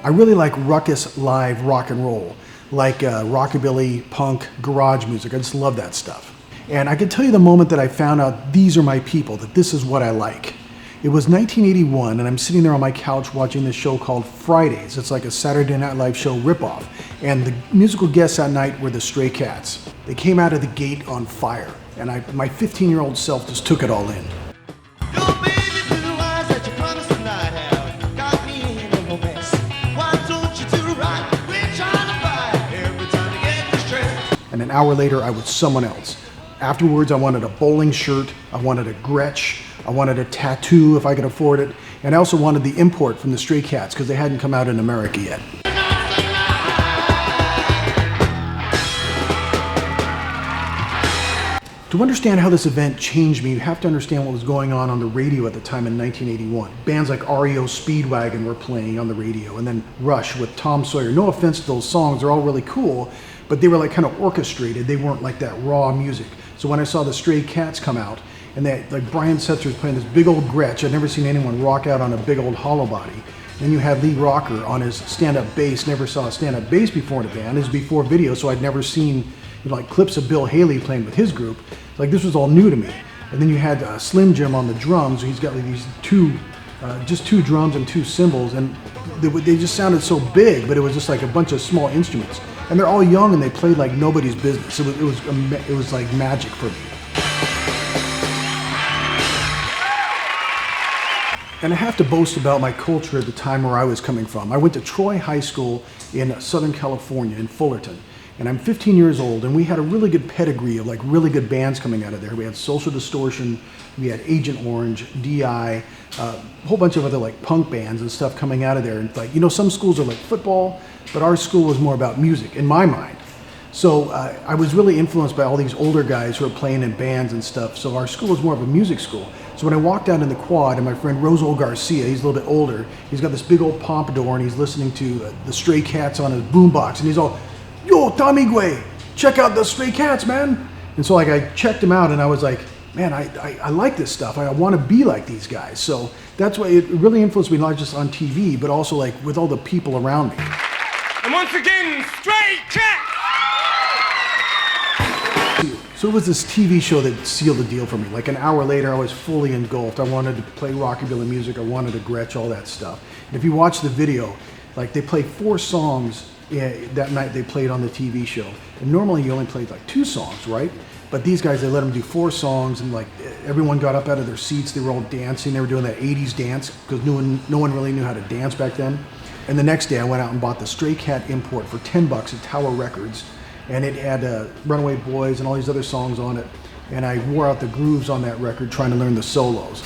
I really like ruckus live rock and roll, like rockabilly, punk, garage music. I just love that stuff. And I can tell you the moment that I found out these are my people, that this is what I like. It was 1981, and I'm sitting there on my couch watching this show called Fridays. It's like a Saturday Night Live show ripoff. And the musical guests that night were the Stray Cats. They came out of the gate on fire, and my 15-year-old self just took it all in. And an hour later, I was someone else. Afterwards, I wanted a bowling shirt, I wanted a Gretsch, I wanted a tattoo if I could afford it, and I also wanted the import from the Stray Cats because they hadn't come out in America yet. To understand how this event changed me, you have to understand what was going on the radio at the time in 1981. Bands like REO Speedwagon were playing on the radio, and then Rush with Tom Sawyer. No offense to those songs, they're all really cool, but they were like kind of orchestrated. They weren't like that raw music. So when I saw the Stray Cats come out, and like Brian Setzer was playing this big old Gretsch, I'd never seen anyone rock out on a big old hollow body. Then you had Lee Rocker on his stand-up bass. Never saw a stand-up bass before in a band. This was before video, so I'd never seen like clips of Bill Haley playing with his group. Like this was all new to me. And then you had Slim Jim on the drums. He's got like these just two drums and two cymbals, and they just sounded so big, but it was just like a bunch of small instruments. And they're all young, and they played like nobody's business. It was like magic for me. And I have to boast about my culture at the time where I was coming from. I went to Troy High School in Southern California, in Fullerton. And I'm 15 years old, and we had a really good pedigree of like really good bands coming out of there. We had Social Distortion, we had Agent Orange, DI, a whole bunch of other like punk bands and stuff coming out of there. And like, you know, some schools are like football, but our school was more about music, in my mind. So I was really influenced by all these older guys who were playing in bands and stuff. So our school was more of a music school. So when I walked out in the quad, and my friend Rosal Garcia, he's a little bit older, he's got this big old pompadour, and he's listening to the Stray Cats on his boombox, and he's all, "Yo, Tamigwe, check out the Stray Cats, man." And so like I checked him out, and I was like, man, I like this stuff. I want to be like these guys. So that's why it really influenced me, not just on TV, but also like with all the people around me. And once again, Stray Cats! So it was this TV show that sealed the deal for me. Like an hour later, I was fully engulfed. I wanted to play rockabilly music. I wanted to Gretsch, all that stuff. And if you watch the video, like they play 4 songs that night they played on the TV show. And normally you only played like 2 songs, right? But these guys, they let them do 4 songs, and like everyone got up out of their seats. They were all dancing. They were doing that 80s dance because no one really knew how to dance back then. And the next day I went out and bought the Stray Cat import for $10 at Tower Records. And it had Runaway Boys and all these other songs on it. And I wore out the grooves on that record trying to learn the solos.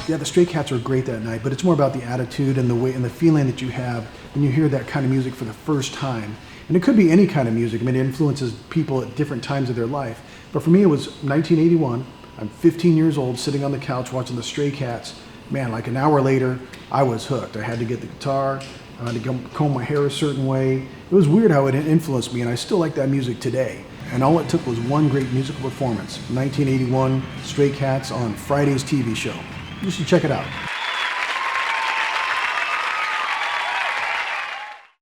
Yeah, the Stray Cats were great that night, but it's more about the attitude and the way and the feeling that you have when you hear that kind of music for the first time. And it could be any kind of music. I mean, it influences people at different times of their life. But for me, it was 1981. I'm 15 years old, sitting on the couch watching the Stray Cats. Man, like an hour later, I was hooked. I had to get the guitar, I had to comb my hair a certain way. It was weird how it influenced me, and I still like that music today. And all it took was one great musical performance. 1981, Stray Cats on Friday's TV show. You should check it out.